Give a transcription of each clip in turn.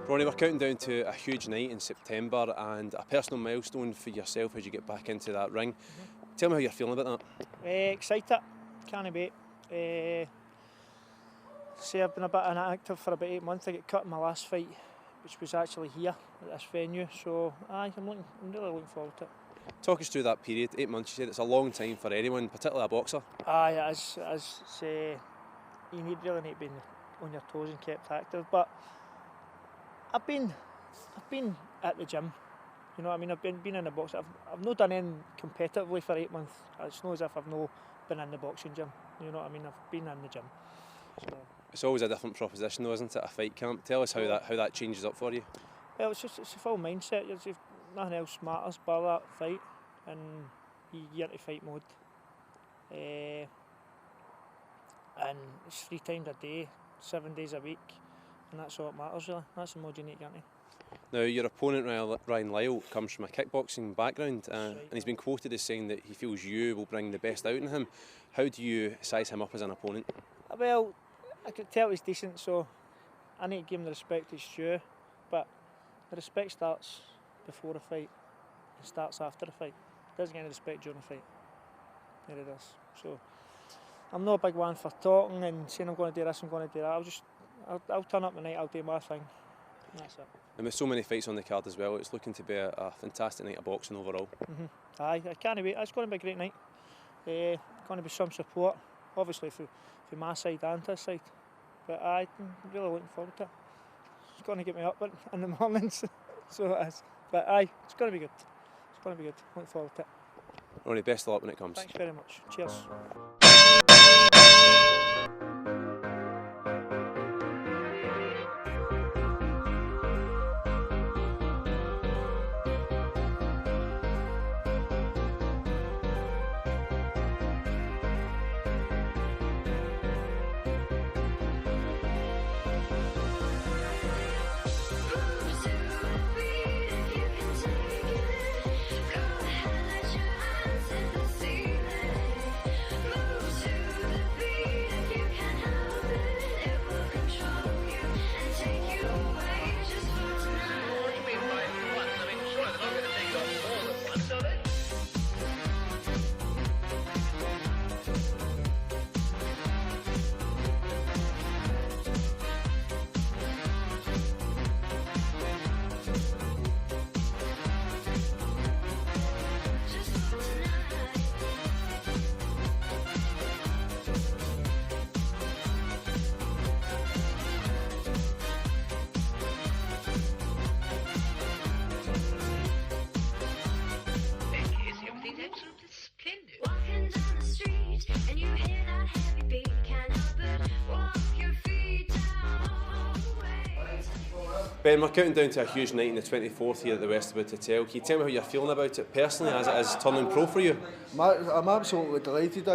Ronnie, we're counting down to a huge night in September and a personal milestone for yourself as you get back into that ring. Tell me how you're feeling about that. Excited, can't wait. See, I've been a bit inactive for about 8 months. I got cut in my last fight, which was actually here at this venue. So I'm really looking forward to it. Talk us through that period, 8 months. You said it's a long time for anyone, particularly a boxer. It is. You really need to be on your toes and kept active. But I've been at the gym. You know what I mean? I've been in the box. I've not done anything competitively for 8 months. It's not as if I've not been in the boxing gym. You know what I mean? I've been in the gym. So it's always a different proposition, though, isn't it? A fight camp. Tell us how that changes up for you. Well, it's a full mindset. Nothing else matters but that fight, and you're into fight mode. And it's 3 times a day, 7 days a week, and that's all that matters really. That's the mode you need to get into. Now, your opponent, Ryan Lyle, comes from a kickboxing background, and he's been quoted as saying that he feels you will bring the best out in him. How do you size him up as an opponent? Well, I could tell he's decent, so I need to give him the respect he's due, but the respect starts before the fight, it starts after the fight. He doesn't get any respect during the fight. There it is. So I'm not a big one for talking and saying I'm going to do this, I'm going to do that. I'll turn up the night, I'll do my thing. And that's it. And with so many fights on the card as well, it's looking to be a fantastic night of boxing overall. I can't wait. It's going to be a great night. Going to be some support, obviously from my side and his side. But I'm really looking forward to it. It's going to get me up in the mornings, so it is. But it's going to be good. It's going to be good. Looking forward to it. Ronnie, best of luck when it comes. Thanks very much. Cheers. Ben, we're counting down to a huge night in the 24th here at the Westabouts Hotel. Can you tell me how you're feeling about it personally as it is turning pro for you? I'm absolutely delighted.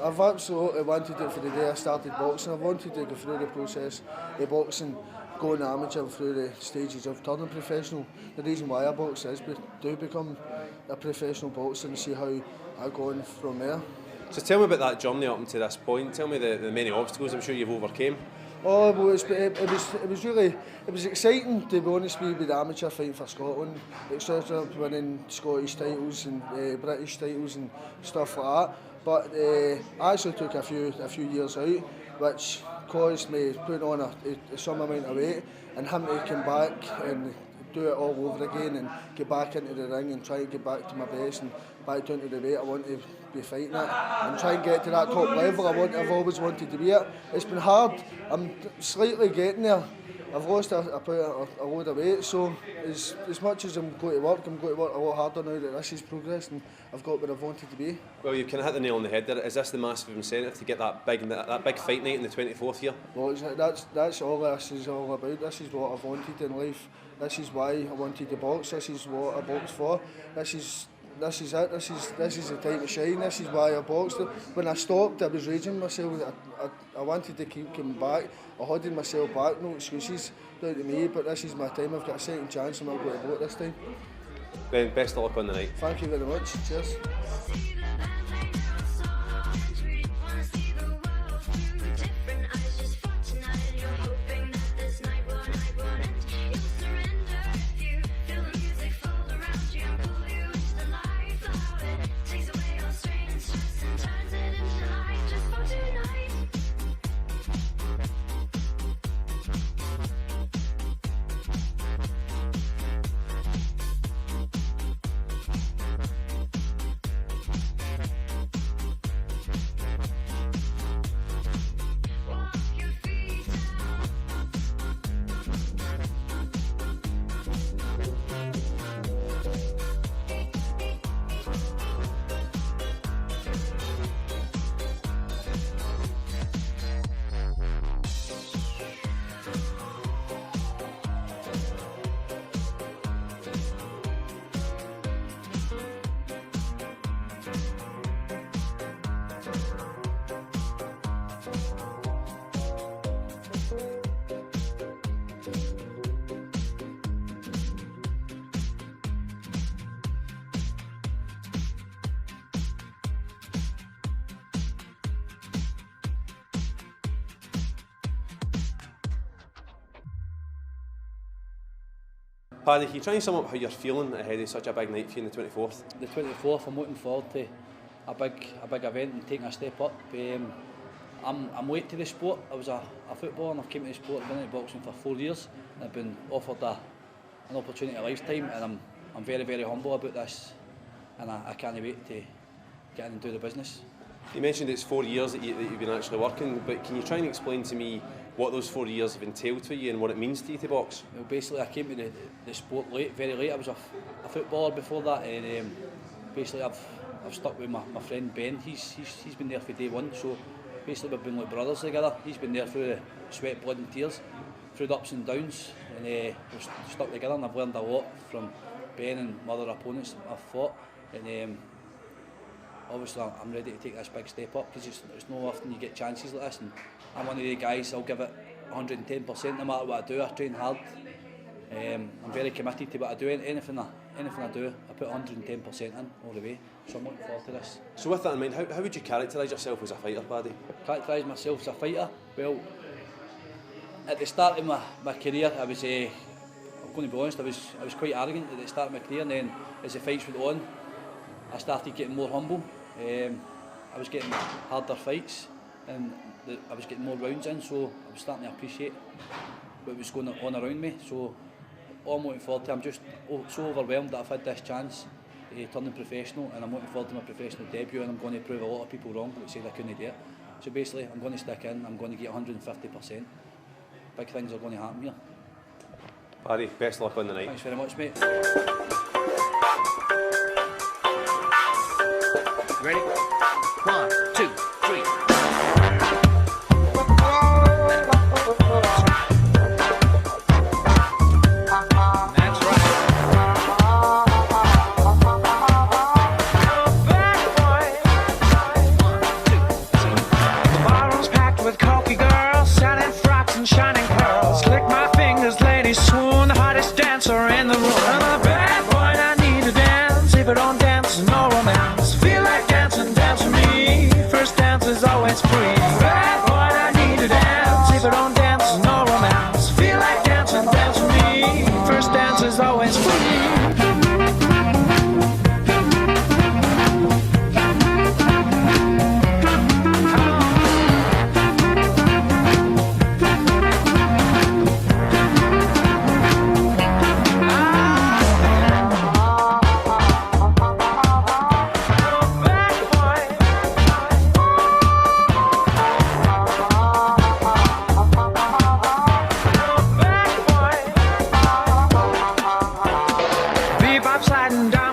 I've absolutely wanted it for the day I started boxing. I've wanted to go through the process of boxing, going amateur through the stages of turning professional. The reason why I box is to become a professional boxer and see how I go on from there. So tell me about that journey up to this point. Tell me the many obstacles I'm sure you've overcame. Oh, well, it was exciting to be honest with the amateur fighting for Scotland, etc. Winning Scottish titles and British titles and stuff like that. But I actually took a few years out, which caused me putting on some amount of weight, and having to come back and do it all over again and get back into the ring and try to get back to my best and back down to the weight I want to be fighting at and try and get to that top level I've always wanted to be at. It's been hard. I'm slightly getting there. I've lost a load of weight, so as much as I'm going to work a lot harder now that this is progressed and I've got where I've wanted to be. Well, you kind of hit the nail on the head there. Is this the massive incentive to get that big fight night in the 24th here? Well, that's all this is all about. This is what I've wanted in life. This is why I wanted to box. This is what I boxed for. This is it. This is the time to shine. This is why I boxed. When I stopped, I was raging myself. I wanted to keep coming back. I holding myself back. No excuses down to me. But this is my time. I've got a second chance, and I'll go to vote this time. Ben, best of luck on the night. Thank you very much. Cheers. Different eyes just fought tonight. You're hoping that this night won't end. Paddy, can you try and sum up how you're feeling ahead of such a big night for you on the 24th? The 24th, I'm looking forward to a big event and taking a step up. I'm late to the sport. I was a footballer and I've came to the sport. I've been into boxing for 4 years and I've been offered an opportunity a lifetime, and I'm very, very humble about this, and I can't wait to get in and do the business. You mentioned it's 4 years that you've been actually working, but can you try and explain to me what those 4 years have entailed for you and what it means to you to box? Well, basically I came to the sport late, very late. I was a footballer before that, and basically I've stuck with my friend Ben. He's been there for day one, so basically we've been like brothers together. He's been there through the sweat, blood and tears, through the ups and downs, and we've stuck together, and I've learned a lot from Ben and other opponents I've fought, and obviously I'm ready to take this big step up, because it's not often you get chances like this, and I'm one of the guys. I'll give it 110% no matter what I do. I train hard. I'm very committed to what I do. Anything I do, I put 110% in all the way. So I'm looking forward to this. So with that in mind, how would you characterise yourself as a fighter, Paddy? Characterise myself as a fighter? Well, at the start of my career, I was, I'm going to be honest, I was quite arrogant at the start of my career, and then as the fights went on, I started getting more humble. I was getting harder fights, and I was getting more rounds in, so I was starting to appreciate what was going on around me. So all I'm looking forward to, I'm just so overwhelmed that I've had this chance to turn professional, and I'm looking forward to my professional debut, and I'm going to prove a lot of people wrong that said I couldn't do it. So basically, I'm going to stick in, I'm going to get 150%. Big things are going to happen here. Paddy, best of luck on the night. Thanks very much, mate. Ready? 1, 2, 3. That's right. The ballroom's packed with cocky girls, selling frocks and shining pearls. Lick my fingers, ladies swoon, the hottest dancer in the room. I'm a bad boy, and I need to dance. If I don't dance, no romance. Feel like dancing, dance with me. First dance is always free. Bad boy, I need to dance. If I don't dance, no romance. Feel like dancing, dance with me. First dance is always free. Sliding down